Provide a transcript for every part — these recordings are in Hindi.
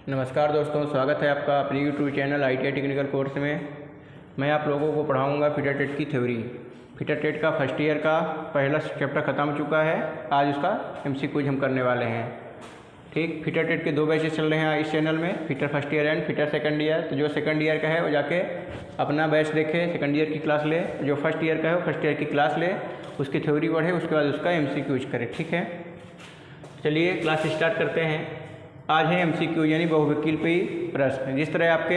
नमस्कार दोस्तों, स्वागत है आपका अपने YouTube channel ITI technical course में। मैं आप लोगों को पढ़ाऊंगा फिटर टेट की थ्योरी। फिटर टेट का फर्स्ट ईयर का पहला चैप्टर ख़त्म हो चुका है। आज उसका MCQ हम करने वाले हैं। ठीक, फिटर टेट के 2 बैचेस चल रहे हैं इस चैनल में, fitter first year and fitter second year. तो जो सेकंड ईयर का है वो जाके अपना बैच देखे, सेकंड ईयर की क्लास ले। जो फर्स्ट ईयर का है वो फर्स्ट ईयर की क्लास ले, उसकी थ्योरी पढ़े, उसके बाद उसका MCQ करे। ठीक है, चलिए क्लास स्टार्ट करते हैं। आज है MCQ यानी बहुविकल्पी प्रश्न। जिस तरह आपके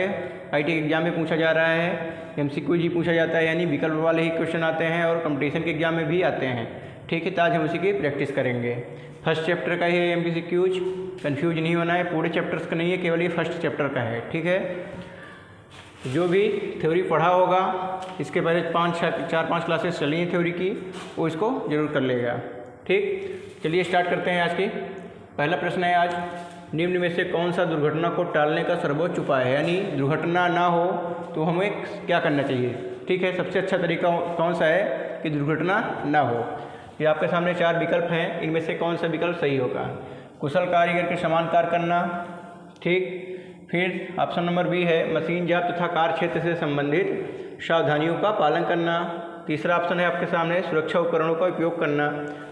ITI एग्जाम में पूछा जा रहा है, MCQ जी पूछा जाता है, यानी विकल्प वाले ही क्वेश्चन आते हैं और कंपटीशन के एग्जाम में भी आते हैं। ठीक है, तो आज हम उसी की प्रैक्टिस करेंगे। फर्स्ट चैप्टर का ही MCQ, कन्फ्यूज नहीं होना है। पूरे चैप्टर्स का नहीं है, केवल ये फर्स्ट चैप्टर का है। ठीक है, जो भी थ्योरी पढ़ा होगा, इसके पहले 4-5 क्लासेस चली हैं थ्योरी की, वो इसको जरूर कर लेगा। ठीक, चलिए स्टार्ट करते हैं आज की। पहला प्रश्न है आज, निम्न में से कौन सा दुर्घटना को टालने का सर्वोच्च उपाय है? यानी दुर्घटना ना हो तो हमें क्या करना चाहिए? ठीक है, सबसे अच्छा तरीका कौन सा है कि दुर्घटना ना हो? ये आपके सामने 4 विकल्प हैं, इनमें से कौन सा विकल्प सही होगा? कुशल कारीगर के समान कार्य करना। ठीक, फिर ऑप्शन नंबर बी है मशीन जब्त तथा कार्य क्षेत्र से संबंधित सावधानियों का पालन करना। तीसरा ऑप्शन है आपके सामने सुरक्षा उपकरणों का उपयोग करना।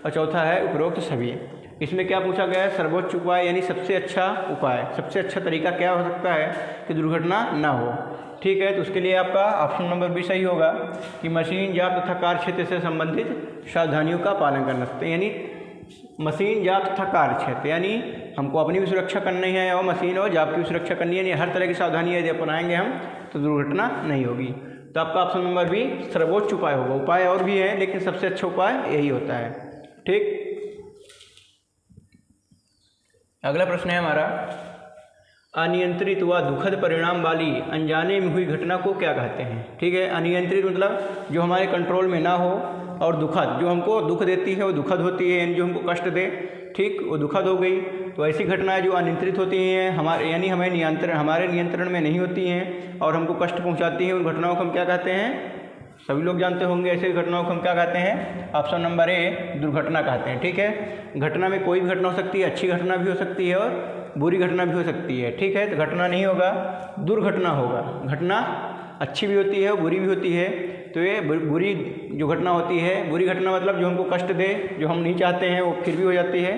और चौथा है उपरोक्त सभी। इसमें क्या पूछा गया है? सर्वोच्च उपाय यानी सबसे अच्छा उपाय, सबसे अच्छा तरीका क्या हो सकता है कि दुर्घटना ना हो। ठीक है, तो उसके लिए आपका ऑप्शन नंबर भी सही होगा कि मशीन जब्त तथा कार्य क्षेत्र से संबंधित सावधानियों का पालन करना। तो यानी मशीन जब्त तथा कार्य क्षेत्र, यानी हमको अपनी भी सुरक्षा करनी है और मशीन और जाप की भी सुरक्षा करनी है। यानी हर तरह की सावधानी यदि अपनाएंगे हम तो दुर्घटना नहीं होगी। तो आपका ऑप्शन नंबर भी सर्वोच्च उपाय होगा। उपाय और भी है, लेकिन सबसे अच्छा उपाय यही होता है। ठीक, अगला प्रश्न है हमारा, अनियंत्रित व दुखद परिणाम वाली अनजाने में हुई घटना को क्या कहते हैं? ठीक है, अनियंत्रित मतलब जो हमारे कंट्रोल में ना हो, और दुखद जो हमको दुख देती है वो दुखद होती है, यानी जो हमको कष्ट दे, ठीक, वो दुखद हो गई। तो ऐसी घटनाएं जो अनियंत्रित होती हैं, हमारे यानी हमारे नियंत्रण में नहीं होती हैं और हमको कष्ट पहुंचाती हैं, उन घटनाओं को हम क्या कहते हैं? सभी लोग जानते होंगे, ऐसी घटनाओं को हम क्या कहते हैं? ऑप्शन नंबर ए दुर्घटना कहते हैं। ठीक है, घटना में कोई भी घटना हो सकती है, अच्छी घटना भी हो सकती है और बुरी घटना भी हो सकती है। ठीक है, तो घटना नहीं होगा, दुर्घटना होगा। घटना अच्छी भी होती है और बुरी भी होती है। तो ये बुरी जो घटना होती है, बुरी घटना मतलब जो हमको कष्ट दे, जो हम नहीं चाहते हैं वो फिर भी हो जाती है,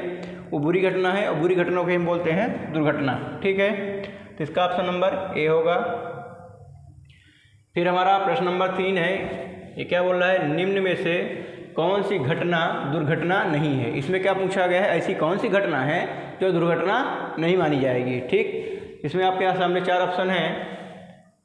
वो बुरी घटना है। और बुरी घटनाओं को हम बोलते हैं दुर्घटना। ठीक है, तो इसका ऑप्शन नंबर ए होगा। फिर हमारा प्रश्न नंबर 3 है, ये क्या बोल रहा है? निम्न में से कौन सी घटना दुर्घटना नहीं है? इसमें क्या पूछा गया है? ऐसी कौन सी घटना है जो दुर्घटना नहीं मानी जाएगी? ठीक, इसमें आपके यहाँ सामने 4 ऑप्शन हैं।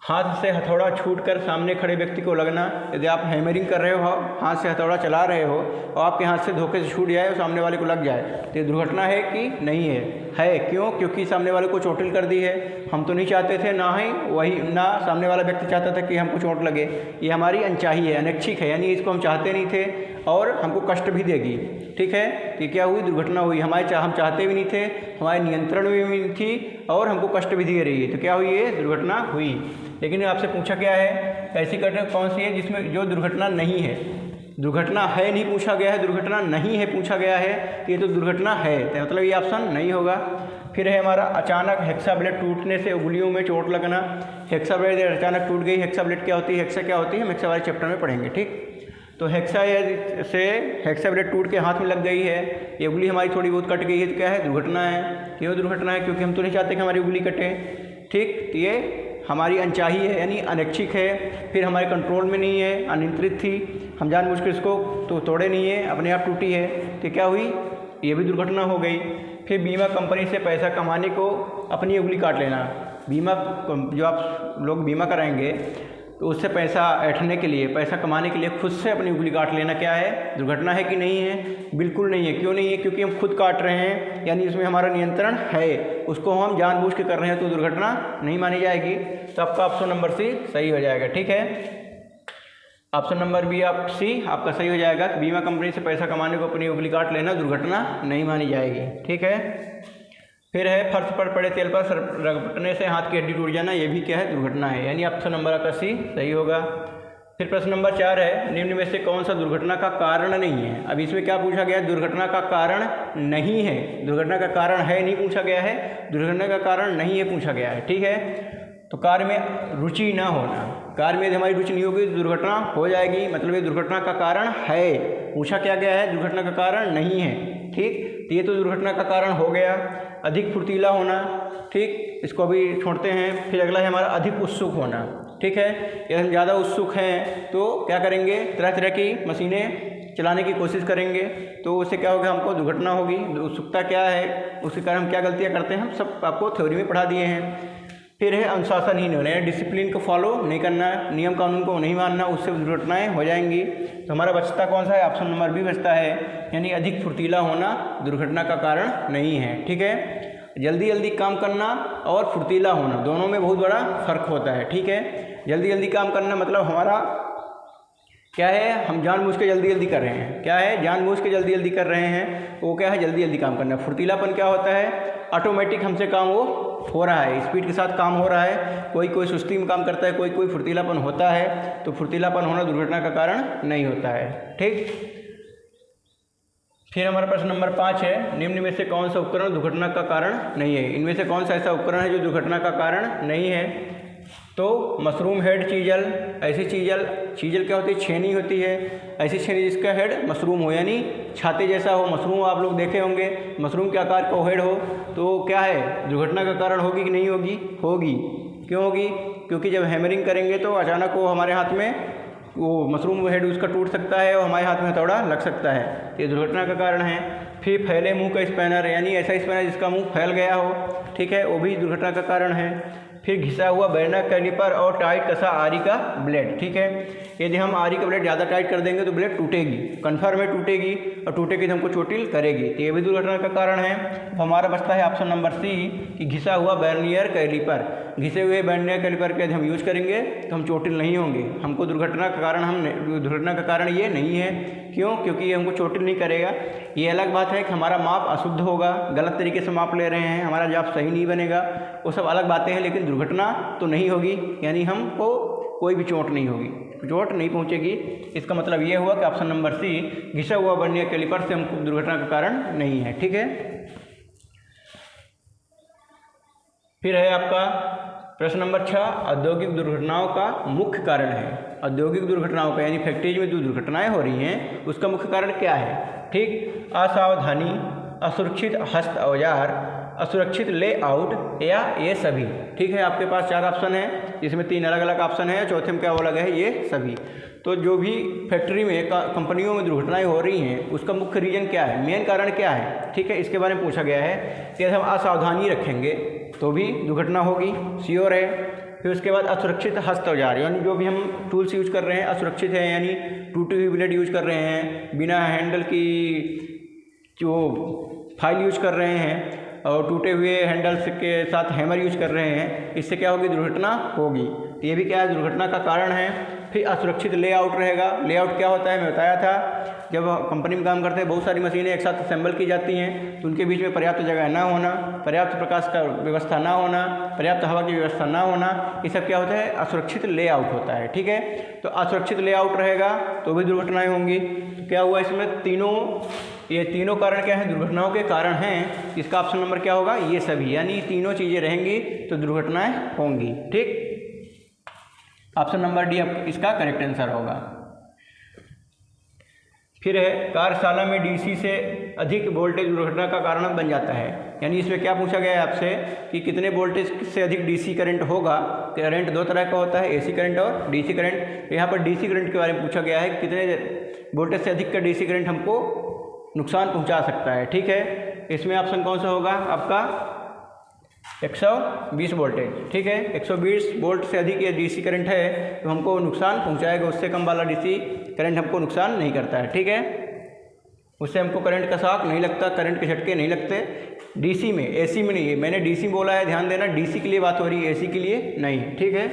हाथ से हथौड़ा छूटकर सामने खड़े व्यक्ति को लगना। यदि आप हैमरिंग कर रहे हो, हाथ से हथौड़ा चला रहे हो और आपके हाथ से धोखे से छूट जाए और सामने वाले को लग जाए, तो ये दुर्घटना है कि नहीं है? है। क्यों? क्योंकि सामने वाले को चोटिल कर दी है। हम तो नहीं चाहते थे, ना ही वही ना सामने वाला व्यक्ति चाहता था कि हमको चोट लगे। ये हमारी अनचाही है, अनैच्छिक है, यानी इसको हम चाहते नहीं थे और हमको कष्ट भी देगी। ठीक है, तो क्या हुई? दुर्घटना हुई। हम चाहते भी नहीं थे, हमारे नियंत्रण में भी नहीं थी और हमको कष्ट भी दे रही है, तो क्या हुई? ये दुर्घटना हुई। लेकिन आपसे पूछा क्या है, ऐसी घटना कौन सी है जिसमें जो दुर्घटना नहीं है? दुर्घटना है नहीं पूछा गया है, दुर्घटना नहीं है पूछा गया है, तो ये तो दुर्घटना है, तो मतलब ये ऑप्शन नहीं होगा। फिर है हमारा अचानक हेक्सा ब्लेड टूटने से उंगलियों में चोट लगना। हेक्सा ब्लेड अचानक टूट गई। हेक्सा ब्लेड क्या होती है? हेक्सा क्या होती है? हम हेक्सा वाले चैप्टर में पढ़ेंगे। ठीक, तो हेक्सा ब्लेड टूट के हाथ में लग गई है, ये उंगली हमारी थोड़ी बहुत कट गई है, तो क्या है? दुर्घटना है। क्यों दुर्घटना है? क्योंकि हम तो नहीं चाहते कि हमारी उंगली कटे। ठीक, तो ये हमारी अनचाही है, यानी अनैच्छिक है। फिर हमारे कंट्रोल में नहीं है, अनियंत्रित थी, हम जानबूझकर इसको तो तोड़े नहीं है, अपने आप टूटी है, तो क्या हुई? ये भी दुर्घटना हो गई। फिर बीमा कंपनी से पैसा कमाने को अपनी उंगली काट लेना। बीमा जो आप लोग बीमा कराएंगे तो उससे पैसा ऐंठने के लिए, पैसा कमाने के लिए खुद से अपनी उंगली काट लेना क्या है? दुर्घटना है कि नहीं है? बिल्कुल नहीं है। क्यों नहीं है? क्योंकि हम खुद काट रहे हैं, यानी उसमें हमारा नियंत्रण है, उसको हम जानबूझ के कर रहे हैं, तो दुर्घटना नहीं मानी जाएगी। तो आपका ऑप्शन नंबर सी सही हो जाएगा। ठीक है, ऑप्शन नंबर बी आप सी आपका सही हो जाएगा। बीमा कंपनी से पैसा कमाने को अपनी उंगली काट लेना दुर्घटना नहीं मानी जाएगी। ठीक है, फिर है फर्श पर पड़े तेल पर रगड़ने से हाथ की हड्डी टूट जाना, ये भी क्या है? दुर्घटना है, यानी ऑप्शन नंबर आपका सी सही होगा। फिर प्रश्न नंबर 4 है, निम्न में से कौन सा दुर्घटना का कारण नहीं है। अब इसमें क्या पूछा गया है, दुर्घटना का कारण नहीं है, दुर्घटना का कारण है नहीं पूछा गया है, दुर्घटना का कारण नहीं है पूछा गया है। ठीक है, तो कार्य में रुचि ना होना, कार्य में यदि हमारी रुचि नहीं होगी तो दुर्घटना हो जाएगी, मतलब ये दुर्घटना का कारण है। पूछा क्या गया है, दुर्घटना का कारण नहीं है। ठीक, तो ये तो दुर्घटना का कारण हो गया। अधिक फुर्तीला होना, ठीक, इसको भी छोड़ते हैं। फिर अगला है हमारा अधिक उत्सुक होना। ठीक है, यदि हम ज़्यादा उत्सुक हैं तो क्या करेंगे, तरह तरह की मशीनें चलाने की कोशिश करेंगे, तो उससे क्या होगा, हमको दुर्घटना होगी। उत्सुकता क्या है, उसके कारण हम क्या गलतियाँ करते हैं, हम सब आपको थ्योरी में पढ़ा दिए हैं। फिर है अनुशासनहीन होना, डिसिप्लिन को फॉलो नहीं करना, नियम कानून को नहीं मानना, उससे दुर्घटनाएं हो जाएंगी। तो हमारा बचता कौन सा है, ऑप्शन नंबर बी बचता है, यानी अधिक फुर्तीला होना दुर्घटना का कारण नहीं है। ठीक है, जल्दी जल्दी काम करना और फुर्तीला होना दोनों में बहुत बड़ा फर्क होता है। ठीक है, जल्दी जल्दी काम करना मतलब हमारा क्या है, हम जानबूझ के जल्दी जल्दी कर रहे हैं, क्या है, जानबूझ के जल्दी जल्दी कर रहे हैं, वो क्या है, जल्दी जल्दी काम करना। फुर्तीलापन क्या होता है, ऑटोमेटिक हमसे काम वो हो रहा है, स्पीड के साथ काम हो रहा है, कोई सुस्ती में काम करता है, कोई फुर्तीलापन होता है, तो फुर्तीलापन होना दुर्घटना का कारण नहीं होता है। ठीक, फिर हमारा प्रश्न नंबर 5 है, निम्न में से कौन सा उपकरण दुर्घटना का कारण नहीं है। इनमें से कौन सा ऐसा उपकरण है जो दुर्घटना का कारण नहीं है। तो मशरूम हेड चीजल, ऐसी चीजल क्या होती है, छेनी होती है, ऐसी छेनी जिसका हेड मशरूम हो, यानी छाते जैसा हो। मशरूम आप लोग देखे होंगे, मशरूम के आकार का हेड हो तो क्या है, दुर्घटना का कारण होगी कि नहीं होगी, होगी। क्यों होगी, क्योंकि जब हैमरिंग करेंगे तो अचानक वो हमारे हाथ में वो मशरूम हेड उसका टूट सकता है और हमारे हाथ में हथौड़ा लग सकता है, तो ये दुर्घटना का कारण है। फिर फैले मुंह का स्पैनर, यानी ऐसा स्पैनर जिसका मुंह फैल गया हो, ठीक है, वो भी दुर्घटना का कारण है। फिर घिसा हुआ बैरनर कैलिपर और टाइट कसा आरी का ब्लेड। ठीक है, यदि हम आरी का ब्लेड ज़्यादा टाइट कर देंगे तो ब्लेड टूटेगी, कन्फर्म है टूटेगी, और टूटेगी तो हमको चोटिल करेगी, तो ये भी दुर्घटना का कारण है। हमारा बचता है ऑप्शन नंबर सी कि घिसा हुआ बैरनियर कैलिपर। घिसे हुए बैरनियर कैलिपर के यदि हम यूज़ करेंगे तो हम चोटिल नहीं होंगे, हमको दुर्घटना का कारण ये नहीं है। क्यों, क्योंकि ये हमको चोटिल नहीं करेगा। ये अलग बात है कि हमारा माप अशुद्ध होगा, गलत तरीके से माप ले रहे हैं, हमारा जाप सही नहीं बनेगा, वो सब अलग बातें हैं, लेकिन दुर्घटना तो नहीं होगी, यानी हमको कोई भी चोट नहीं होगी, चोट नहीं पहुंचेगी। इसका मतलब ये हुआ कि ऑप्शन नंबर सी घिसा हुआ बैरनियर कैलिपर से हमको दुर्घटना का कारण नहीं है। ठीक है, फिर है आपका प्रश्न नंबर 6, औद्योगिक दुर्घटनाओं का मुख्य कारण है। औद्योगिक दुर्घटनाओं का यानी फैक्ट्रीज में जो दुर्घटनाएं हो रही हैं उसका मुख्य कारण क्या है। ठीक, असावधानी, असुरक्षित हस्त औजार, असुरक्षित लेआउट या ये सभी। ठीक है, आपके पास 4 ऑप्शन है, जिसमें 3 अलग अलग ऑप्शन है, चौथे में क्या वो अलग है, ये सभी। तो जो भी फैक्ट्री में कंपनियों में दुर्घटनाएं हो रही हैं उसका मुख्य रीजन क्या है, मेन कारण क्या है। ठीक है, इसके बारे में पूछा गया है कि यदि हम असावधानी रखेंगे तो भी दुर्घटना होगी, श्योर है। फिर उसके बाद असुरक्षित हस्त औजार, यानी जो भी हम टूल्स यूज कर रहे हैं असुरक्षित है, यानी टूटी हुई ब्लेड यूज कर रहे हैं, बिना हैंडल की जो फाइल यूज कर रहे हैं, और टूटे हुए हैंडल्स के साथ हैमर यूज कर रहे हैं, इससे क्या होगी, दुर्घटना होगी। ये भी क्या है, दुर्घटना का कारण है। फिर असुरक्षित लेआउट रहेगा। लेआउट क्या होता है, मैं बताया था, जब कंपनी में काम करते हैं बहुत सारी मशीनें एक साथ असेंबल की जाती हैं तो उनके बीच में पर्याप्त जगह ना होना, पर्याप्त प्रकाश का व्यवस्था ना होना, पर्याप्त हवा की व्यवस्था ना होना, ये सब क्या होता है, असुरक्षित लेआउट होता है। ठीक है, तो असुरक्षित लेआउट रहेगा तो भी दुर्घटनाएँ होंगी। तो क्या हुआ इसमें, ये तीनों कारण क्या है, दुर्घटनाओं के कारण हैं। इसका ऑप्शन नंबर क्या होगा, ये सभी, यानी तीनों चीज़ें रहेंगी तो दुर्घटनाएं होंगी। ठीक, ऑप्शन नंबर डी इसका करेक्ट आंसर होगा। फिर है, कार्यशाला में डीसी से अधिक वोल्टेज दुर्घटना का कारण बन जाता है। यानी इसमें क्या पूछा गया है आपसे कि कितने वोल्टेज से अधिक डीसी करंट होगा। करंट 2 तरह का होता है, एसी करंट और डीसी करंट। यहाँ पर डीसी करंट के बारे में पूछा गया है, कितने वोल्टेज से अधिक का डीसी करंट हमको नुकसान पहुंचा सकता है। ठीक है, इसमें ऑप्शन कौन सा होगा आपका, 120 वोल्टेज। ठीक है, 120 वोल्ट से अधिक ये डीसी करंट है तो हमको नुकसान पहुंचाएगा, उससे कम वाला डीसी करंट हमको नुकसान नहीं करता है। ठीक है, उससे हमको करंट का शॉक नहीं लगता, करंट के झटके नहीं लगते डीसी में, एसी में नहीं है। मैंने डीसी बोला है, ध्यान देना, डीसी के लिए बात हो रही है, एसी के लिए नहीं। ठीक है,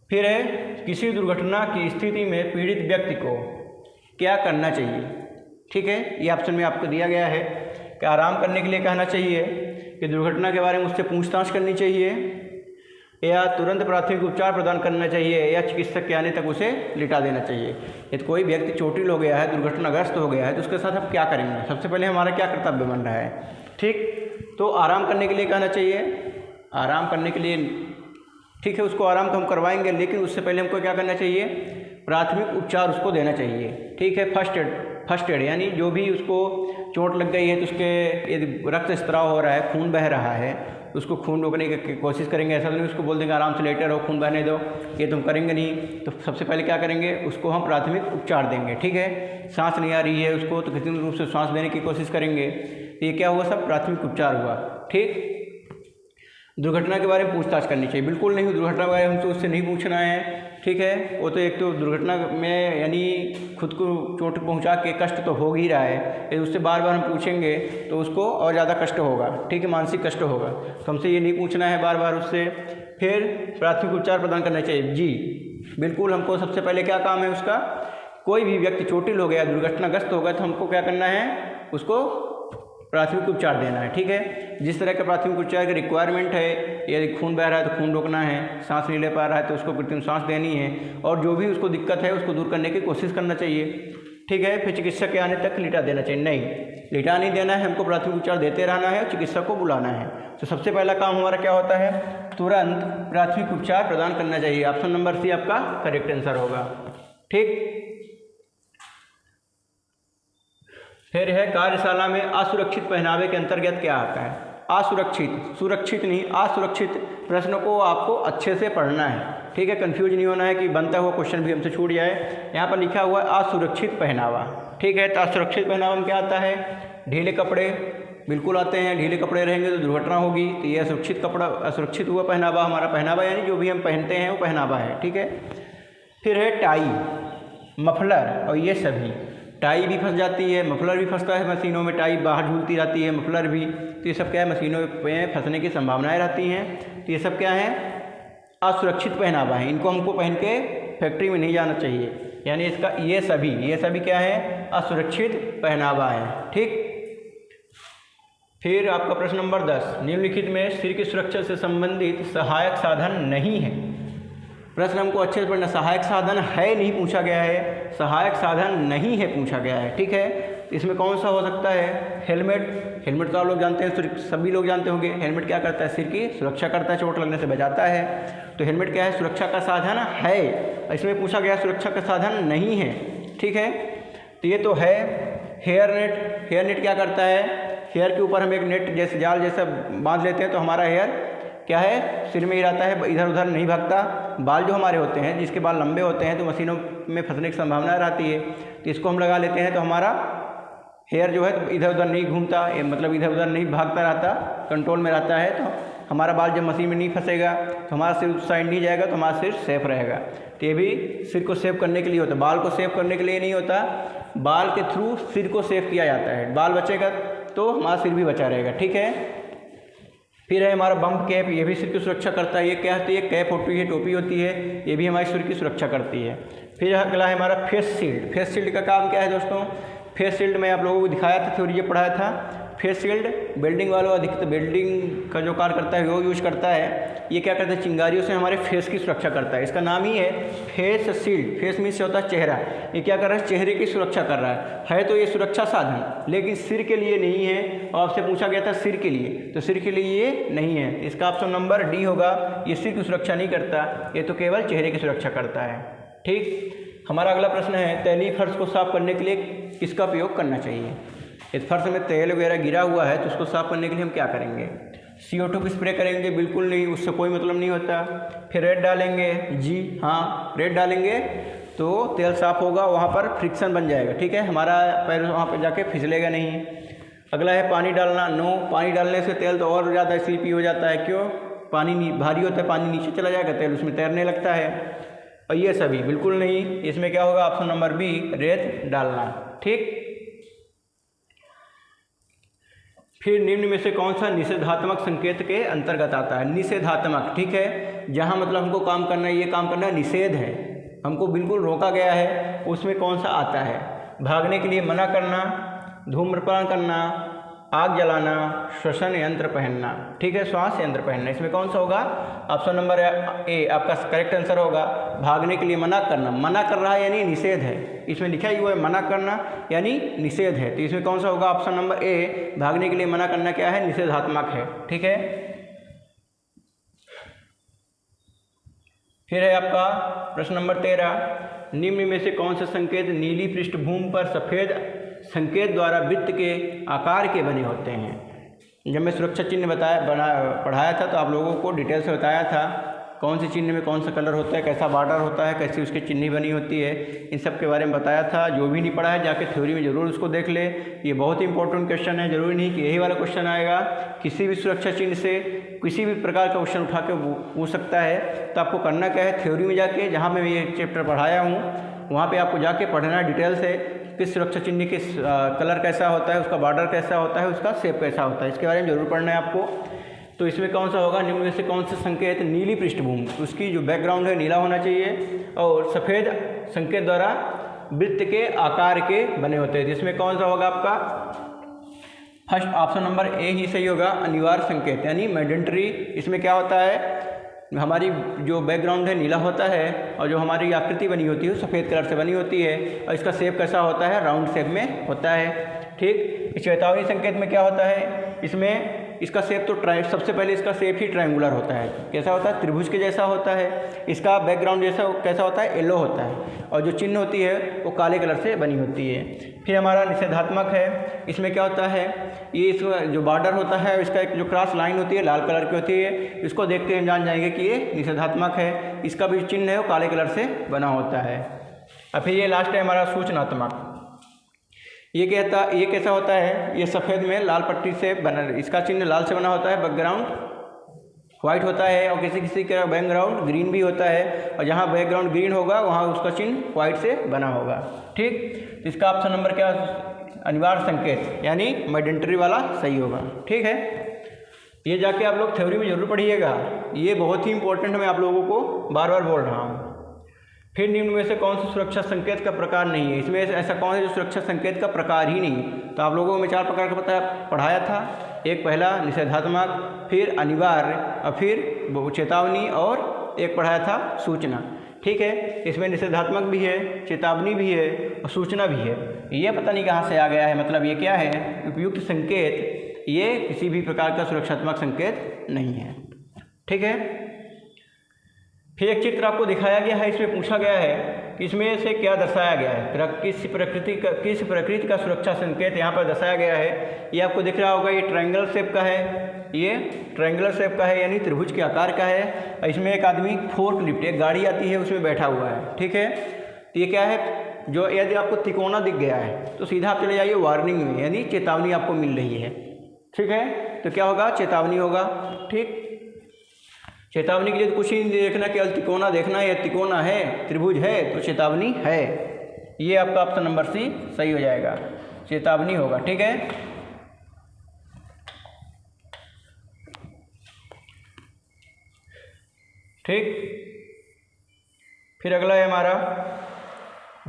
फिर है, किसी दुर्घटना की स्थिति में पीड़ित व्यक्ति को क्या करना चाहिए। ठीक है, ये ऑप्शन में आपको दिया गया है कि आराम करने के लिए कहना चाहिए, कि दुर्घटना के बारे में उससे पूछताछ करनी चाहिए, या तुरंत प्राथमिक उपचार प्रदान करना चाहिए या चिकित्सक के आने तक उसे लिटा देना चाहिए। यदि कोई व्यक्ति चोटिल हो गया है, दुर्घटनाग्रस्त हो गया है, तो उसके साथ हम क्या करेंगे? सबसे पहले हमारा क्या कर्तव्य बन रहा है? ठीक, तो आराम करने के लिए कहना चाहिए, आराम करने के लिए ठीक है, उसको आराम तो हम करवाएंगे, लेकिन उससे पहले हमको क्या करना चाहिए? प्राथमिक उपचार उसको देना चाहिए। ठीक है, फर्स्ट एड यानी जो भी उसको चोट लग गई है तो उसके यदि रक्त स्त्राव हो रहा है, खून बह रहा है, उसको खून रोकने की कोशिश करेंगे। ऐसा नहीं उसको बोल देंगे आराम से लेटे रहो, खून बहने दो, ये तुम करेंगे नहीं। तो सबसे पहले क्या करेंगे? उसको हम प्राथमिक उपचार देंगे। ठीक है, सांस नहीं आ रही है उसको तो कृत्रिम रूप से सांस देने की कोशिश करेंगे। ये क्या हुआ? सब प्राथमिक उपचार हुआ। ठीक, दुर्घटना के बारे में पूछताछ करनी चाहिए? बिल्कुल नहीं, दुर्घटना के बारे में हमसे उससे नहीं पूछना है। ठीक है, वो तो एक तो दुर्घटना में यानी खुद को चोट पहुंचा के कष्ट तो हो ही रहा है, यदि उससे बार बार हम पूछेंगे तो उसको और ज़्यादा कष्ट होगा। ठीक है, मानसिक कष्ट होगा। तो हमसे ये नहीं पूछना है बार बार उससे। फिर प्राथमिक उपचार प्रदान करना चाहिए। जी बिल्कुल, हमको सबसे पहले क्या काम है उसका? कोई भी व्यक्ति चोटिल हो गया, दुर्घटनाग्रस्त हो गया, तो हमको क्या करना है? उसको प्राथमिक उपचार देना है। ठीक है, जिस तरह का प्राथमिक उपचार की रिक्वायरमेंट है, यदि खून बह रहा है तो खून रोकना है, सांस नहीं ले पा रहा है तो उसको कृत्रिम सांस देनी है, और जो भी उसको दिक्कत है उसको दूर करने की कोशिश करना चाहिए। ठीक है, फिर चिकित्सक के आने तक लिटा देना चाहिए? नहीं, लिटा नहीं देना है, हमको प्राथमिक उपचार देते रहना है और चिकित्सक को बुलाना है। तो सबसे पहला काम हमारा क्या होता है? तुरंत प्राथमिक उपचार प्रदान करना चाहिए। ऑप्शन नंबर सी आपका करेक्ट आंसर होगा। ठीक, फिर है कार्यशाला में असुरक्षित पहनावे के अंतर्गत क्या आता है? असुरक्षित, सुरक्षित नहीं, असुरक्षित प्रश्न को आपको अच्छे से पढ़ना है। ठीक है, कंफ्यूज नहीं होना है कि बनता हुआ क्वेश्चन भी हमसे छूट जाए। यहाँ पर लिखा हुआ है असुरक्षित पहनावा। ठीक है, तो असुरक्षित पहनावा में क्या आता है? ढीले कपड़े बिल्कुल आते हैं, ढीले कपड़े रहेंगे तो दुर्घटना होगी, तो ये असुरक्षित कपड़ा, असुरक्षित हुआ पहनावा। हमारा पहनावा यानी जो भी हम पहनते हैं वो पहनावा है। ठीक है, फिर है टाई, मफलर, और ये सभी। टाई भी फंस जाती है, मफलर भी फंसता है मशीनों में, टाई बाहर झूलती रहती है, मफलर भी। तो ये सब क्या है? मशीनों में फंसने की संभावनाएं रहती हैं। तो ये सब क्या है? असुरक्षित पहनावा है। इनको हमको पहन के फैक्ट्री में नहीं जाना चाहिए। यानी इसका ये सभी क्या है? असुरक्षित पहनावा है। ठीक, फिर आपका प्रश्न नंबर 10, निम्नलिखित में सिर की सुरक्षा से संबंधित सहायक साधन नहीं है। प्रश्न हमको अच्छे से पढ़ना, सहायक साधन है नहीं पूछा गया है, सहायक साधन नहीं है पूछा गया है। ठीक है, इसमें कौन सा हो सकता है? हेलमेट। हेलमेट तो आप लोग जानते हैं, सभी लोग जानते होंगे। हेलमेट क्या करता है? सिर की सुरक्षा करता है, चोट लगने से बचाता है। तो हेलमेट क्या है? सुरक्षा का साधन है। इसमें पूछा गया सुरक्षा का साधन नहीं है। ठीक है, तो ये तो है। हेयर नेट, हेयर नेट क्या करता है? हेयर के ऊपर हम एक नेट जैसे जाल जैसा बांध लेते हैं तो हमारा हेयर क्या है? सिर में ही रहता है, इधर उधर नहीं भागता। बाल जो हमारे होते हैं, जिसके बाल लंबे होते हैं तो मशीनों में फंसने की संभावना रहती है, तो इसको हम लगा लेते हैं तो हमारा हेयर जो है इधर उधर नहीं घूमता, मतलब इधर उधर नहीं भागता रहता, कंट्रोल में रहता है। तो हमारा बाल जब मशीन में नहीं फंसेगा तो हमारा सिर उस साइड नहीं जाएगा, तो हमारा सिर सेफ रहेगा। तो ये भी सिर को सेव करने के लिए होता है, बाल को सेव करने के लिए नहीं होता। बाल के थ्रू सिर को सेव किया जाता है। बाल बचेगा तो हमारा सिर भी बचा रहेगा। ठीक है, फिर है हमारा बम्प कैप, ये भी सिर की सुरक्षा करता है। ये क्या होती है? कैप होती है, टोपी होती है, ये भी हमारे सिर की सुरक्षा करती है। फिर अगला है हमारा फेस शील्ड। फेस शील्ड का काम क्या है दोस्तों? फेस शील्ड में आप लोगों को दिखाया था, थ्योरी जो पढ़ाया था। फेस शील्ड बिल्डिंग वालों अधिकतर बिल्डिंग का जो कार्य करता है वो यूज करता है। ये क्या करता है? चिंगारियों से हमारे फेस की सुरक्षा करता है। इसका नाम ही है फेस शील्ड। फेस मीन्स होता है चेहरा। ये क्या कर रहा है? चेहरे की सुरक्षा कर रहा है तो ये सुरक्षा साधन, लेकिन सिर के लिए नहीं है। और आपसे पूछा गया था सिर के लिए, तो सिर के लिए ये नहीं है। इसका ऑप्शन नंबर डी होगा। ये सिर की सुरक्षा नहीं करता, ये तो केवल चेहरे की सुरक्षा करता है। ठीक, हमारा अगला प्रश्न है, तैलीय फर्श को साफ करने के लिए किसका उपयोग करना चाहिए? यदि फर्श में तेल वगैरह गिरा हुआ है तो उसको साफ करने के लिए हम क्या करेंगे? CO2 की स्प्रे करेंगे? बिल्कुल नहीं, उससे कोई मतलब नहीं होता। फिर रेत डालेंगे? जी हाँ, रेत डालेंगे तो तेल साफ होगा, वहाँ पर फ्रिक्शन बन जाएगा। ठीक है, हमारा पैर वहाँ पर जाके फिसलेगा नहीं। अगला है पानी डालना। नो, पानी डालने से तेल तो और ज़्यादा स्लिपी हो जाता है। क्यों? पानी भारी होता है, पानी नीचे चला जाएगा, तेल उसमें तैरने लगता है। और ये सभी बिल्कुल नहीं। इसमें क्या होगा? ऑप्शन नंबर बी, रेत डालना। ठीक, फिर निम्न में से कौन सा निषेधात्मक संकेत के अंतर्गत आता है? निषेधात्मक, ठीक है, जहाँ मतलब हमको काम करना है, ये काम करना निषेध है, हमको बिल्कुल रोका गया है, उसमें कौन सा आता है? भागने के लिए मना करना, धूम्रपान करना, आग जलाना, श्वसन यंत्र पहनना। ठीक है, श्वास यंत्र पहनना। इसमें कौन सा होगा? ऑप्शन नंबर ए आपका करेक्ट आंसर होगा। भागने के लिए मना करना, मना कर रहा है यानी निषेध है, इसमें लिखा ही हुआ है मना करना यानी निषेध है, तो इसमें कौन सा होगा? ऑप्शन नंबर ए, भागने के लिए मना करना क्या है? निषेधात्मक है। ठीक है, फिर है आपका प्रश्न नंबर 13, निम्न में से कौन से संकेत नीली पृष्ठभूमि पर सफ़ेद संकेत द्वारा वृत्त के आकार के बने होते हैं? जब मैं सुरक्षा चिन्ह पढ़ाया था तो आप लोगों को डिटेल से बताया था कौन से चिन्ह में कौन सा कलर होता है, कैसा बॉर्डर होता है, कैसी उसकी चिन्ह बनी होती है, इन सब के बारे में बताया था। जो भी नहीं पढ़ा है जाके थ्योरी में ज़रूर उसको देख ले, ये बहुत ही इंपॉर्टेंट क्वेश्चन है। ज़रूरी नहीं कि यही वाला क्वेश्चन आएगा, किसी भी सुरक्षा चिन्ह से किसी भी प्रकार का क्वेश्चन उठा के पूछ सकता है। तो आपको करना क्या है, थ्योरी में जाके जहाँ मैं ये चैप्टर पढ़ाया हूँ वहाँ पर आपको जाके पढ़ना है डिटेल से, किस सुरक्षा चिन्ह किस कलर कैसा होता है, उसका बॉर्डर कैसा होता है, उसका शेप कैसा होता है, इसके बारे में ज़रूर पढ़ना है आपको। तो इसमें कौन सा होगा? निम्न में से कौन से संकेत नीली पृष्ठभूमि, उसकी जो बैकग्राउंड है नीला होना चाहिए और सफ़ेद संकेत द्वारा वृत्त के आकार के बने होते हैं, जिसमें कौन सा होगा आपका? फर्स्ट ऑप्शन नंबर ए ही सही होगा, अनिवार्य संकेत यानी मैंडेटरी। इसमें क्या होता है, हमारी जो बैकग्राउंड है नीला होता है और जो हमारी आकृति बनी होती है वो सफ़ेद कलर से बनी होती है और इसका शेप कैसा होता है? राउंड शेप में होता है। ठीक, इस चेतावनी संकेत में क्या होता है? इसमें इसका शेप तो सबसे पहले इसका शेप ही ट्रायंगुलर होता है। कैसा होता है? त्रिभुज के जैसा होता है। इसका बैकग्राउंड जैसा कैसा होता है? येलो होता है और जो चिन्ह होती है वो काले कलर से बनी होती है। फिर हमारा निषेधात्मक है, इसमें क्या होता है? ये इसका जो बॉर्डर होता है इसका एक जो क्रॉस लाइन होती है लाल कलर की होती है, इसको देखते हैं जान जाएंगे कि ये निषेधात्मक है। इसका भी चिन्ह है वो काले कलर से बना होता है। और फिर ये लास्ट है हमारा सूचनात्मक। ये कैसा होता है? ये सफ़ेद में लाल पट्टी से बना, इसका चिन्ह लाल से बना होता है, बैकग्राउंड वाइट होता है और किसी किसी का बैकग्राउंड ग्रीन भी होता है और जहाँ बैकग्राउंड ग्रीन होगा वहाँ उसका चिन्ह वाइट से बना होगा। ठीक, तो इसका ऑप्शन नंबर क्या? अनिवार्य संकेत यानी मैंडेटरी वाला सही होगा। ठीक है, ये जाके आप लोग थ्योरी में जरूर पढ़िएगा, ये बहुत ही इंपॉर्टेंट मैं आप लोगों को बार बार बोल रहा हूँ। फिर निम्न में से कौन सा सुरक्षा संकेत का प्रकार नहीं है? इसमें ऐसा कौन है जो सुरक्षा संकेत का प्रकार ही नहीं? तो आप लोगों को मैं 4 प्रकार का पढ़ाया था। एक पहला निषेधात्मक, फिर अनिवार्य और फिर चेतावनी और एक पढ़ाया था सूचना। ठीक है, इसमें निषेधात्मक भी है, चेतावनी भी है और सूचना भी है। ये पता नहीं कहाँ से आ गया है, मतलब ये क्या है? उपयुक्त संकेत, ये किसी भी प्रकार का सुरक्षात्मक संकेत नहीं है। ठीक है, फिर एक चित्र आपको दिखाया गया है, इसमें पूछा गया है कि इसमें से क्या दर्शाया गया है, किस प्रकृति का सुरक्षा संकेत यहाँ पर दर्शाया गया है। ये आपको दिख रहा होगा, ये ट्रायंगल शेप का है, ये ट्रायंगुलर शेप का है यानी त्रिभुज के आकार का है। इसमें एक आदमी फोर्कलिफ्ट, एक गाड़ी आती है उसमें बैठा हुआ है। ठीक है, तो ये क्या है? जो यदि आपको तिकोना दिख गया है तो सीधा आप चले जाइए वार्निंग में, यानी चेतावनी आपको मिल रही है। ठीक है, तो क्या होगा? चेतावनी होगा। ठीक, चेतावनी के लिए तो कुछ ही नहीं देखना, केवल तिकोना देखना है, तिकोना है, त्रिभुज है तो चेतावनी है। ये आपका ऑप्शन नंबर सी सही हो जाएगा, चेतावनी होगा। ठीक है, ठीक, फिर अगला है हमारा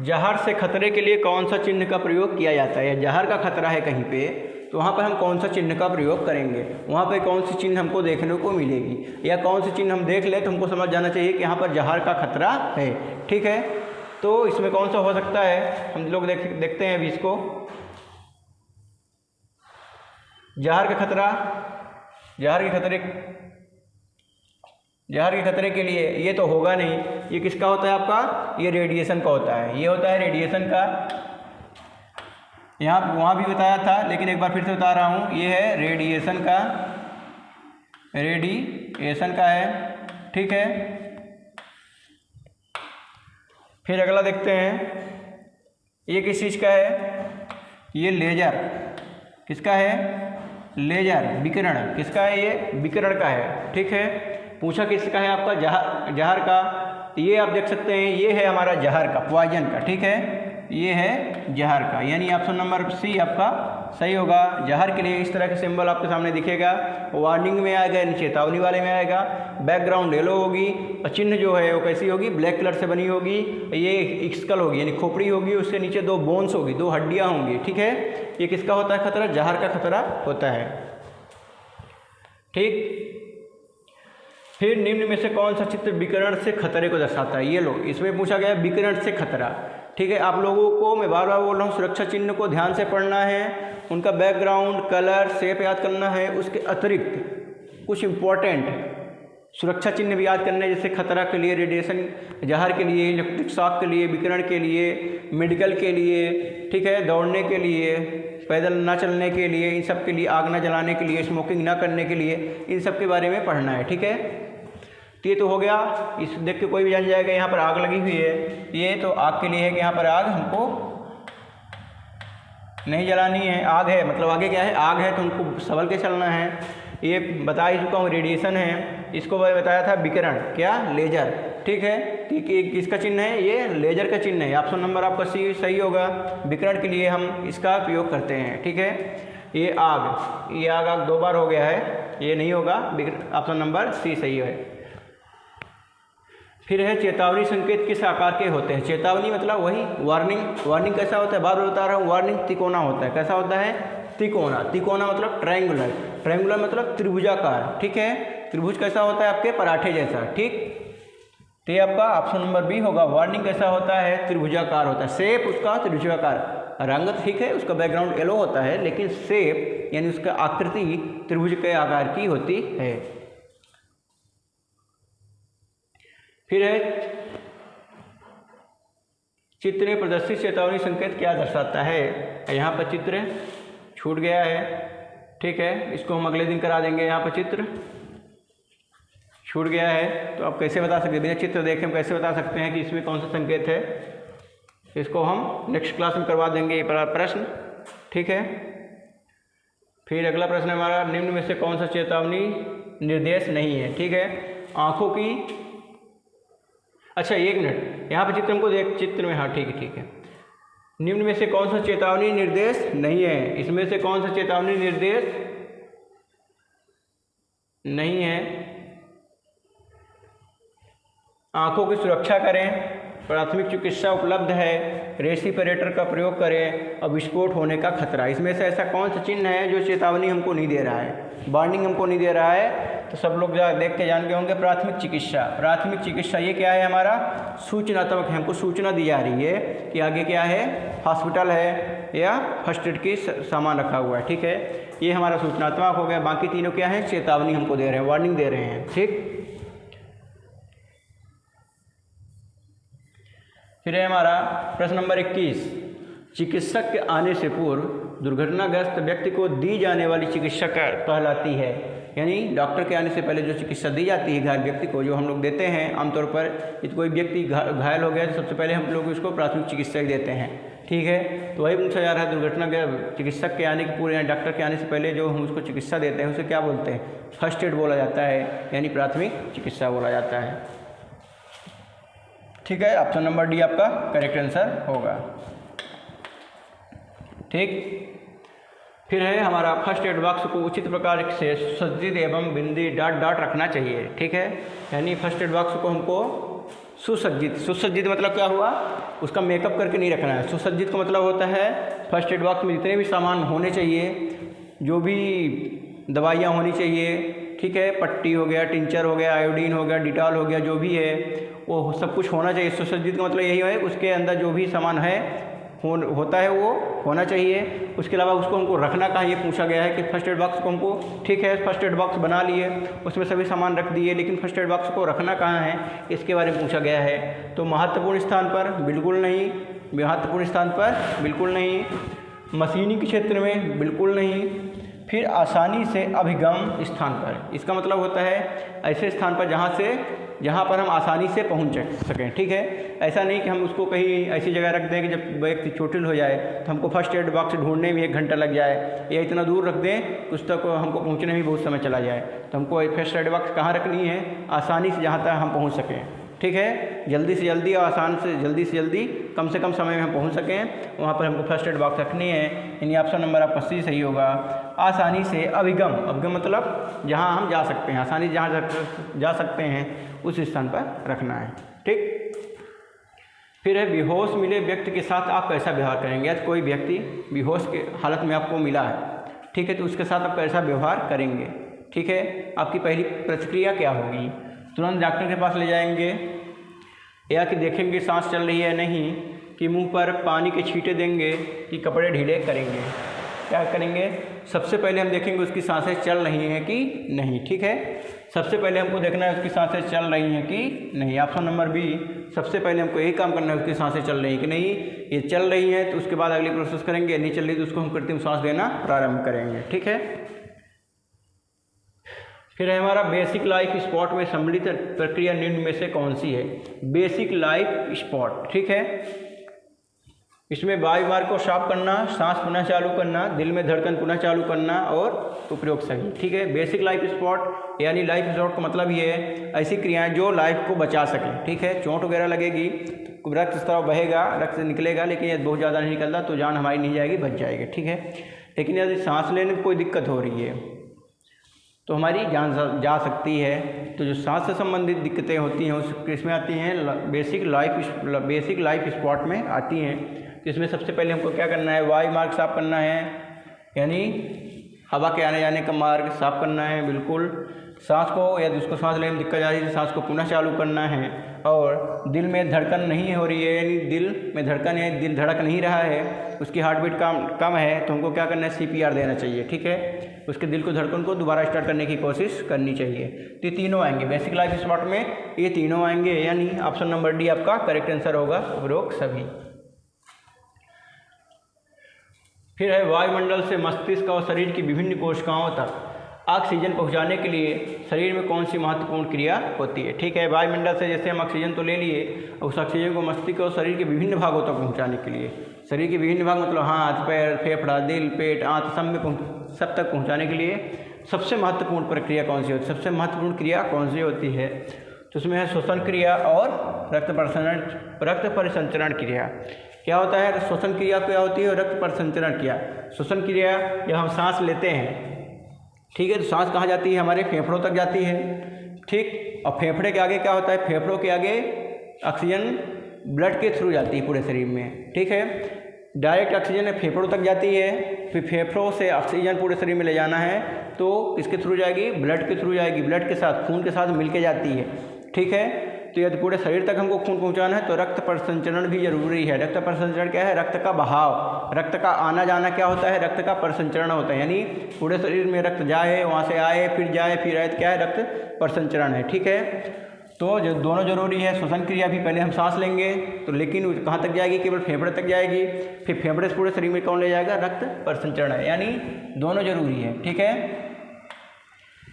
जहर से खतरे के लिए कौन सा चिन्ह का प्रयोग किया जाता है। जहर का खतरा है कहीं पे तो वहाँ पर हम कौन सा चिन्ह का प्रयोग करेंगे, वहाँ पे कौन सी चिन्ह हमको देखने को मिलेगी, या कौन सी चिन्ह हम देख ले तो हमको समझ जाना चाहिए कि यहाँ पर जहर का खतरा है। ठीक है, तो इसमें कौन सा हो सकता है, हम लोग देखते हैं अभी इसको। जहर का खतरा, जहर के खतरे के लिए ये तो होगा नहीं। ये किसका होता है आपका? ये रेडिएशन का होता है, ये होता है रेडिएशन का। यहाँ वहाँ भी बताया था लेकिन एक बार फिर से बता रहा हूँ, ये है रेडिएशन का है। ठीक है, फिर अगला देखते हैं, ये किस चीज़ का है? ये लेजर। किसका है? लेजर, विकिरण। किसका है? ये विकिरण का है। ठीक है, पूछा किसका है आपका? जहर का। ये आप देख सकते हैं, ये है हमारा जहर का, पॉइजन का। ठीक है, ये है जहर का, यानी ऑप्शन नंबर सी आपका सही होगा। जहर के लिए इस तरह का सिंबल आपके सामने दिखेगा, वार्निंग में आएगा यानी चेतावनी वाले में आएगा। बैकग्राउंड येलो होगी और चिन्ह जो है वो कैसी होगी, ब्लैक कलर से बनी होगी। ये स्कल होगी यानी खोपड़ी होगी, उसके नीचे 2 बोन्स होगी, 2 हड्डियाँ होंगी, ठीक है। ये किसका होता है खतरा, जहर का खतरा होता है, ठीक। फिर निम्न में से कौन सा चित्र विकिरण से खतरे को दर्शाता है, ये लो इसमें पूछा गया विकिरण से खतरा, ठीक है। आप लोगों को मैं बार बार बोल रहा हूँ, सुरक्षा चिन्ह को ध्यान से पढ़ना है, उनका बैकग्राउंड कलर शेप याद करना है, उसके अतिरिक्त कुछ इम्पोर्टेंट सुरक्षा चिन्ह भी याद करने, जैसे खतरा के लिए, रेडिएशन जहर के लिए, इलेक्ट्रिक शॉक के लिए, विकिरण के लिए, मेडिकल के लिए, ठीक है, दौड़ने के लिए, पैदल ना चलने के लिए, इन सब के लिए, आग ना जलाने के लिए, स्मोकिंग ना करने के लिए, इन सब के बारे में पढ़ना है, ठीक है। ये तो हो गया। इस देख के कोई भी जान जाएगा यहाँ पर आग लगी हुई है, ये तो आग के लिए है कि यहाँ पर आग हमको नहीं जलानी है, आग है मतलब आगे क्या है, आग है तो हमको संभल के चलना है। ये बता ही चुका हूँ, रेडिएशन है, इसको मैं बताया था विकिरण, क्या, लेजर, ठीक है। ठीक है, किसका चिन्ह है, ये लेजर का चिन्ह है। ऑप्शन नंबर आपका सी सही होगा, विकिरण के लिए हम इसका उपयोग करते हैं, ठीक है। ये आग 2 बार हो गया है, ये नहीं होगा, ऑप्शन नंबर सी सही है। फिर है चेतावनी संकेत किस आकार के होते हैं। चेतावनी मतलब वही वार्निंग कैसा होता है, बार बार बता रहा हूँ, वार्निंग तिकोना होता है। कैसा होता है, तिकोना मतलब ट्रायंगुलर मतलब त्रिभुजाकार, ठीक है। त्रिभुज कैसा होता है, आपके पराठे जैसा, ठीक। तो ये आपका ऑप्शन नंबर बी होगा। वार्निंग कैसा होता है, त्रिभुजाकार होता है, शेप उसका त्रिभुजाकार, रंग ठीक है, उसका बैकग्राउंड येलो होता है, लेकिन शेप यानी उसका आकृति त्रिभुज के आकार की होती है। फिर है चित्र में प्रदर्शित चेतावनी संकेत क्या दर्शाता है। यहाँ पर चित्र छूट गया है, ठीक है, इसको हम अगले दिन करा देंगे। यहाँ पर चित्र छूट गया है तो आप कैसे बता सकते हैं, बिना चित्र देखे हम कैसे बता सकते हैं कि इसमें कौन सा संकेत है। इसको हम नेक्स्ट क्लास में करवा देंगे ये प्रश्न, ठीक है। फिर अगला प्रश्न हमारा, निम्न में से कौन सा चेतावनी निर्देश नहीं है, ठीक है। आँखों की, अच्छा 1 मिनट, यहाँ पर चित्र हमको चित्र में, हाँ ठीक है। निम्न में से कौन सा चेतावनी निर्देश नहीं है, इसमें से कौन सा चेतावनी निर्देश नहीं है। आँखों की सुरक्षा करें, प्राथमिक चिकित्सा उपलब्ध है, रेसिपरेटर का प्रयोग करें और विस्फोट होने का खतरा। इसमें से ऐसा कौन सा चिन्ह है जो चेतावनी हमको नहीं दे रहा है, वार्निंग हमको नहीं दे रहा है। तो सब लोग देख के जान के होंगे, प्राथमिक चिकित्सा ये क्या है, हमारा सूचनात्मक है, हमको सूचना दी जा रही है कि आगे क्या है, हॉस्पिटल है या फर्स्ट एड की सामान रखा हुआ है, ठीक है। ये हमारा सूचनात्मक हो गया। बाकी तीनों क्या है, चेतावनी हमको दे रहे हैं, वार्निंग दे रहे हैं, ठीक। फिर है हमारा प्रश्न नंबर 21, चिकित्सक के आने से पूर्व दुर्घटनाग्रस्त व्यक्ति को दी जाने वाली चिकित्सा कहलाती है। यानी डॉक्टर के आने से पहले जो चिकित्सा दी जाती है घायल व्यक्ति को, जो हम लोग देते हैं आमतौर पर, यदि कोई व्यक्ति घायल हो गया तो सबसे पहले हम लोग उसको प्राथमिक चिकित्सा ही देते हैं, ठीक है। तो वही पूछा जा रहा है, दुर्घटना के चिकित्सक के आने के पूरे, डॉक्टर के आने से पहले जो हम उसको चिकित्सा देते हैं उसे क्या बोलते हैं, फर्स्ट एड बोला जाता है, यानी प्राथमिक चिकित्सा बोला जाता है, ठीक है। ऑप्शन नंबर डी आपका करेक्ट आंसर होगा, ठीक। फिर है हमारा फर्स्ट एड बॉक्स को उचित प्रकार से सुसज्जित एवं बिंदी डॉट रखना चाहिए, ठीक है। यानी फर्स्ट एड बॉक्स को हमको सुसज्जित मतलब क्या हुआ, उसका मेकअप करके नहीं रखना है। सुसज्जित का मतलब होता है फर्स्ट एड बॉक्स में जितने भी सामान होने चाहिए, जो भी दवाइयाँ होनी चाहिए, ठीक है, पट्टी हो गया, टिंचर हो गया, आयोडीन हो गया, डिटॉल हो गया, जो भी है वो सब कुछ होना चाहिए। सुसज्जित का मतलब यही है, उसके अंदर जो भी सामान है होता है वो होना चाहिए। उसके अलावा उसको हमको रखना कहाँ, ये पूछा गया है कि फर्स्ट एड बॉक्स को हमको, ठीक है, फर्स्ट एड बॉक्स बना लिए, उसमें सभी सामान रख दिए, लेकिन फर्स्ट एड बॉक्स को रखना कहाँ है, इसके बारे में पूछा गया है। तो महत्वपूर्ण स्थान पर बिल्कुल नहीं, महत्वपूर्ण स्थान पर बिल्कुल नहीं, मशीनी के क्षेत्र में बिल्कुल नहीं, फिर आसानी से अभिगम स्थान पर, इसका मतलब होता है ऐसे स्थान पर जहाँ पर हम आसानी से पहुँच सकें, ठीक है। ऐसा नहीं कि हम उसको कहीं ऐसी जगह रख दें कि जब व्यक्ति चोटिल हो जाए तो हमको फर्स्ट एड बॉक्स ढूंढने में 1 घंटा लग जाए, या इतना दूर रख दें उस तक हमको पहुँचने में बहुत समय चला जाए। तो हमको फर्स्ट एड बॉक्स कहाँ रखनी है, आसानी से जहाँ तक हम पहुँच सकें, ठीक है, जल्दी से जल्दी और आसान से जल्दी कम से कम समय में हम पहुंच सकें, वहाँ पर हमको फर्स्ट एड बॉक्स रखनी है। यानी ऑप्शन नंबर आपका सी सही होगा। आसानी से अभिगम मतलब जहाँ हम जा सकते हैं, आसानी जहाँ जा सकते हैं उस स्थान पर रखना है। ठीक, फिर है बेहोश मिले व्यक्ति के साथ आप कैसा व्यवहार करेंगे। आज कोई व्यक्ति बेहोश के हालत में आपको मिला है, ठीक है, तो उसके साथ आप कैसा व्यवहार करेंगे। ठीक है, आपकी पहली प्रतिक्रिया क्या होगी। तुरंत डॉक्टर के पास ले जाएंगे, या कि देखेंगे सांस चल रही है नहीं, कि मुंह पर पानी के छींटे देंगे, कि कपड़े ढीले करेंगे। क्या करेंगे, सबसे पहले हम देखेंगे उसकी सांसें चल रही हैं कि नहीं। ठीक है, सबसे पहले हमको देखना है उसकी सांसें चल रही हैं कि नहीं। ऑप्शन नंबर बी, सबसे पहले हमको यही काम करना है, उसकी सांसें चल रही हैं कि नहीं। ये चल रही हैं तो उसके बाद अगली प्रोसेस करेंगे, नहीं चल रही तो उसको हम कृत्रिम सांस देना प्रारंभ करेंगे। ठीक है, फिर है हमारा बेसिक लाइफ स्पॉट में सम्मिलित प्रक्रिया निम्न में से कौन सी है। बेसिक लाइफ स्पॉट, ठीक है, इसमें वायु मार्ग को साफ करना, सांस पुनः चालू करना, दिल में धड़कन पुनः चालू करना और उपरोक्त सही। ठीक है, बेसिक लाइफ स्पॉट यानी लाइफ स्पॉट का मतलब ये है ऐसी क्रियाएं जो लाइफ को बचा सकें। ठीक है, चोट वगैरह लगेगी तो रक्त स्राव बहेगा, रक्त निकलेगा, लेकिन यदि बहुत ज़्यादा नहीं निकलता तो जान हमारी नहीं जाएगी, बच जाएगी। ठीक है, लेकिन यदि सांस लेने में कोई दिक्कत हो रही है तो हमारी जान जा सकती है। तो जो सांस से संबंधित दिक्कतें होती हैं उस किसमें आती हैं, बेसिक लाइफ स्पॉट में आती हैं। तो इसमें सबसे पहले हमको क्या करना है, वायु मार्ग साफ करना है, यानी हवा के आने जाने का मार्ग साफ करना है बिल्कुल। सांस को, यदि उसको सांस लेने में दिक्कत आ रही है तो सांस को पुनः चालू करना है। और दिल में धड़कन नहीं हो रही है, यानी दिल में धड़कन है, दिल धड़क नहीं रहा है, उसकी हार्ट बीट कम है, तो हमको क्या करना है, CPR देना चाहिए। ठीक है, उसके दिल को धड़कन को दोबारा स्टार्ट करने की कोशिश करनी चाहिए। तो ये तीनों आएंगे बेसिक लाइफ स्पॉट में, ये तीनों आएंगे, यानी ऑप्शन नंबर डी आपका करेक्ट आंसर होगा, उपरोक्त सभी। फिर है वायुमंडल से मस्तिष्क और शरीर की विभिन्न कोशिकाओं तक ऑक्सीजन पहुंचाने के लिए शरीर में कौन सी महत्वपूर्ण क्रिया होती है। ठीक है, वायुमंडल से जैसे हम ऑक्सीजन तो ले लिए, उस ऑक्सीजन को मस्तिष्क और शरीर के विभिन्न भागों तक पहुंचाने के लिए, शरीर के विभिन्न भाग मतलब हाथ, पैर, फेफड़ा, दिल, पेट, आंत, सब तक पहुँचाने के लिए सबसे महत्वपूर्ण प्रक्रिया कौन सी होती है, सबसे महत्वपूर्ण क्रिया कौन सी होती है। तो उसमें है श्वसन क्रिया और रक्त परिसंचरण क्रिया। क्या होता है, श्वसन क्रिया क्या होती है और रक्त परिसंचरण क्रिया। श्वसन क्रिया जब हम सांस लेते हैं, ठीक है, तो सांस कहाँ जाती है, हमारे फेफड़ों तक जाती है। ठीक, और फेफड़े के आगे क्या होता है, फेफड़ों के आगे ऑक्सीजन ब्लड के थ्रू जाती है पूरे शरीर में। ठीक है, डायरेक्ट ऑक्सीजन फेफड़ों तक जाती है, फिर फेफड़ों से ऑक्सीजन पूरे शरीर में ले जाना है तो किसके थ्रू जाएगी, ब्लड के थ्रू जाएगी, ब्लड के साथ, खून के साथ मिलके जाती है। ठीक है, तो यदि पूरे शरीर तक हमको खून पहुंचाना है तो रक्त परिसंचरण भी जरूरी है। रक्त परिसंचरण क्या है, रक्त का बहाव, रक्त का आना जाना क्या होता है, रक्त का परिसंचरण होता है, यानी पूरे शरीर में रक्त जाए, वहाँ से आए, फिर जाए, फिर आए, तो क्या है, रक्त परिसंचरण है। ठीक है, तो जो दोनों जरूरी है। श्वसन क्रिया भी पहले हम सांस लेंगे तो, लेकिन कहाँ तक जाएगी, केवल फेफड़े तक जाएगी, फिर फेफड़े से पूरे शरीर में कौन ले जाएगा, रक्त परिसंचरण है, यानी दोनों जरूरी है। ठीक है,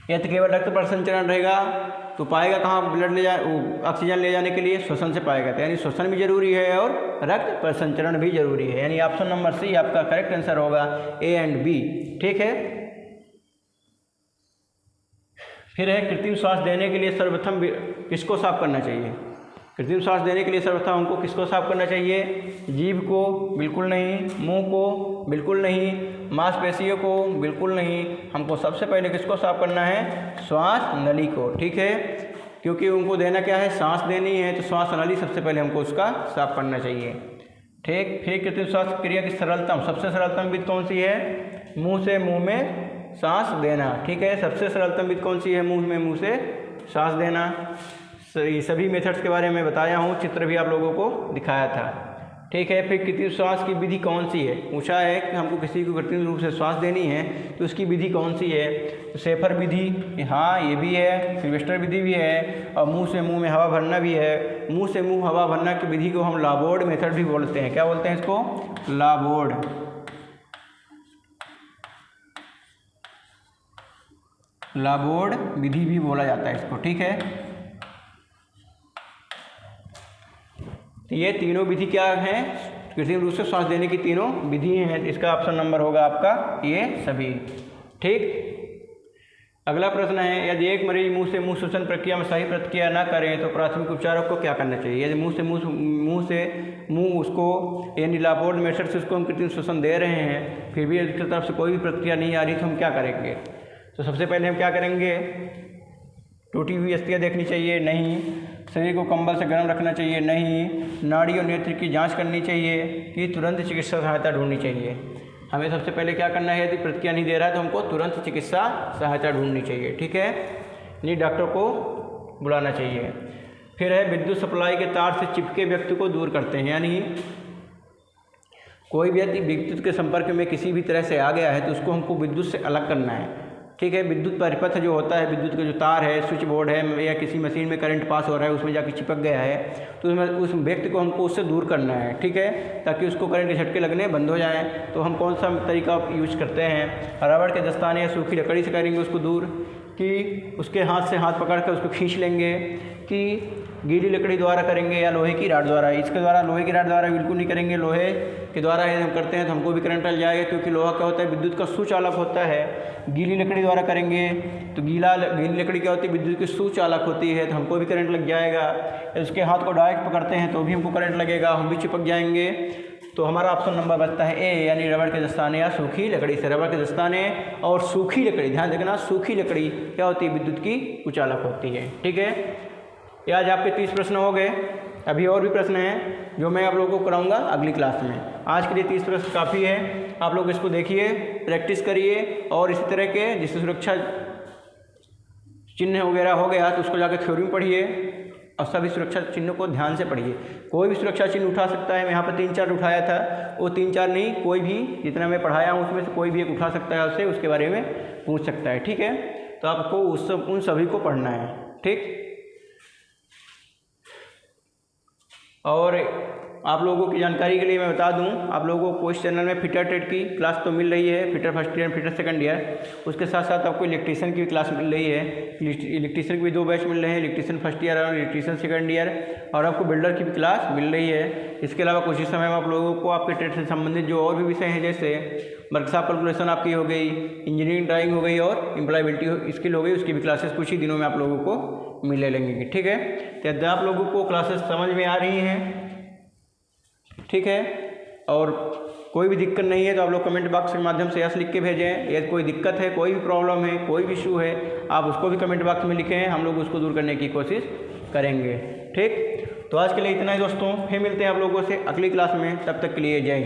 यदि केवल रक्त परिसंचरण रहेगा तो पाएगा कहाँ, ब्लड ले जा, ऑक्सीजन ले जाने के लिए श्वसन से पाएगा, तो यानी श्वसन भी जरूरी है और रक्त परिसंचरण भी जरूरी है, यानी ऑप्शन नंबर सी आपका करेक्ट आंसर होगा, A एंड B। ठीक है, फिर है कृत्रिम श्वास देने के लिए सर्वप्रथम किसको साफ करना चाहिए। कृत्रिम श्वास देने के लिए सर्वप्रथम हमको किसको साफ करना चाहिए, जीभ को बिल्कुल नहीं, मुंह को बिल्कुल नहीं, मांसपेशियों को बिल्कुल नहीं, हमको सबसे पहले किसको साफ करना है, श्वास नली को। ठीक है, क्योंकि उनको देना क्या है, सांस देनी है, तो श्वास नली सबसे पहले हमको उसका साफ करना चाहिए। ठीक, फिर कृत्रिम श्वास क्रिया की सरलतम, सबसे सरलतम विधि कौन सी है, मुँह से मुँह में सांस देना। ठीक है, सबसे सरलतम विधि कौन सी है, मुँह से सांस देना। ये सभी मेथड्स के बारे में बताया हूँ, चित्र भी आप लोगों को दिखाया था। ठीक है, फिर कृत्रिम श्वास की विधि कौन सी है, पूछा है कि हमको किसी को कृत्रिम रूप से श्वास देनी है तो उसकी विधि कौन सी है। तो शेफर विधि, हाँ ये भी है, सिल्वेस्टर विधि भी है, और मुंह से मुंह में हवा भरना भी है। मुंह से मुंह हवा भरना की विधि को हम लाबोर्ड मेथड भी बोलते हैं। क्या बोलते हैं इसको, लाबोर्ड। लाबोर्ड विधि भी बोला जाता है इसको। ठीक है, तो ये तीनों विधि क्या हैं, कृत्रिम रूप से श्वास देने की तीनों विधि हैं। इसका ऑप्शन नंबर होगा आपका ये सभी। ठीक, अगला प्रश्न है, यदि एक मरीज मुंह से मुंह श्वसन प्रक्रिया में सही प्रतिक्रिया न करें तो प्राथमिक उपचारक को क्या करना चाहिए। यदि मुंह से मुंह उसको यानी लापोर्ड मेथड से उसको हम कृत्रिम श्वसन दे रहे हैं, फिर भी उसकी तरफ से कोई भी प्रतिक्रिया नहीं आ रही तो हम क्या करेंगे। तो सबसे पहले हम क्या करेंगे, टूटी हुई अस्थियाँ देखनी चाहिए, नहीं। शरीर को कंबल से गर्म रखना चाहिए, नहीं। नाड़ी और नेत्र की जाँच करनी चाहिए कि तुरंत चिकित्सा सहायता ढूंढनी चाहिए। हमें सबसे पहले क्या करना है, यदि प्रतिक्रिया नहीं दे रहा है तो हमको तुरंत चिकित्सा सहायता ढूंढनी चाहिए, ठीक है। नहीं, डॉक्टर को बुलाना चाहिए। फिर है, विद्युत सप्लाई के तार से चिपके व्यक्ति को दूर करते हैं, यानी कोई व्यक्ति विद्युत के संपर्क में किसी भी तरह से आ गया है तो उसको हमको विद्युत से अलग करना है, ठीक है। विद्युत परिपथ जो होता है, विद्युत का जो तार है, स्विच बोर्ड है या किसी मशीन में करंट पास हो रहा है, उसमें जाके चिपक गया है तो उस व्यक्ति को हमको उससे दूर करना है, ठीक है, ताकि उसको करंट के झटके लगने बंद हो जाएं। तो हम कौन सा तरीका यूज करते हैं, रबड़ के दस्ताने या सूखी लकड़ी से करेंगे उसको दूर, कि उसके हाथ से हाथ पकड़ कर उसको खींच लेंगे, कि गीली लकड़ी द्वारा करेंगे या लोहे की राड द्वारा। इसके द्वारा, लोहे की राड द्वारा बिल्कुल नहीं करेंगे, लोहे के द्वारा यदि हम करते हैं तो हमको भी करंट लग जाएगा, क्योंकि लोहा क्या होता है, विद्युत का सुचालक होता है। गीली लकड़ी द्वारा करेंगे तो गीली लकड़ी क्या होती है, विद्युत की सुचालक होती है, तो हमको भी करंट लग जाएगा। उसके हाथ को डायरेक्ट पकड़ते हैं तो भी हमको करंट लगेगा, हम भी चिपक जाएंगे। तो हमारा ऑप्शन नंबर बचता है ए, यानी रबड़ के दस्ताने या सूखी लकड़ी से। रबड़ के दस्ताने और सूखी लकड़ी, ध्यान रखना, सूखी लकड़ी क्या होती है, विद्युत की कुचालक होती है, ठीक है। ये आज आपके 30 प्रश्न हो गए। अभी और भी प्रश्न हैं जो मैं आप लोगों को कराऊंगा अगली क्लास में। आज के लिए 30 प्रश्न काफ़ी है, आप लोग इसको देखिए, प्रैक्टिस करिए, और इसी तरह के जिससे सुरक्षा चिन्ह वगैरह हो गया तो उसको जाकर थ्योरी में पढ़िए, और सभी सुरक्षा चिन्हों को ध्यान से पढ़िए। कोई भी सुरक्षा चिन्ह उठा सकता है, मैं यहाँ पर 3-4 उठाया था, वो 3-4 नहीं, कोई भी जितना मैं पढ़ाया हूँ उसमें से कोई भी एक उठा सकता है, उससे उसके बारे में पूछ सकता है, ठीक है। तो आपको उन सभी को पढ़ना है, ठीक। और आप लोगों की जानकारी के लिए मैं बता दूं, आप लोगों को इस चैनल में फिटर टेट की क्लास तो मिल रही है, fitter first year, fitter second year. उसके साथ साथ आपको इलेक्ट्रीशियन की क्लास मिल रही है। इलेक्ट्रीशियन के भी 2 बैच मिल रहे हैं, इलेक्ट्रीशियन फर्स्ट ईयर और इलेक्ट्रीशियन सेकंड ईयर, और आपको बिल्डर की भी क्लास मिल रही है। इसके अलावा कुछ ही समय में आप लोगों को आपके ट्रेड से संबंधित जो और भी विषय हैं, जैसे वर्कशॉप कैलकुलेशन आपकी हो गई, इंजीनियरिंग ड्राइंग हो गई और एम्प्लॉयबिलिटी स्किल हो गई, उसकी भी क्लासेस कुछ ही दिनों में आप लोगों को मिले लेंगे, ठीक है। तो यदि आप लोगों को क्लासेस समझ में आ रही हैं, ठीक है, और कोई भी दिक्कत नहीं है तो आप लोग कमेंट बॉक्स के माध्यम से यस लिख के भेजें। यदि कोई दिक्कत है, कोई भी प्रॉब्लम है, कोई भी इशू है, आप उसको भी कमेंट बॉक्स में लिखें, हम लोग उसको दूर करने की कोशिश करेंगे, ठीक। तो आज के लिए इतना ही दोस्तों, फिर मिलते हैं आप लोगों से अगली क्लास में, तब तक के लिए जय हिंद।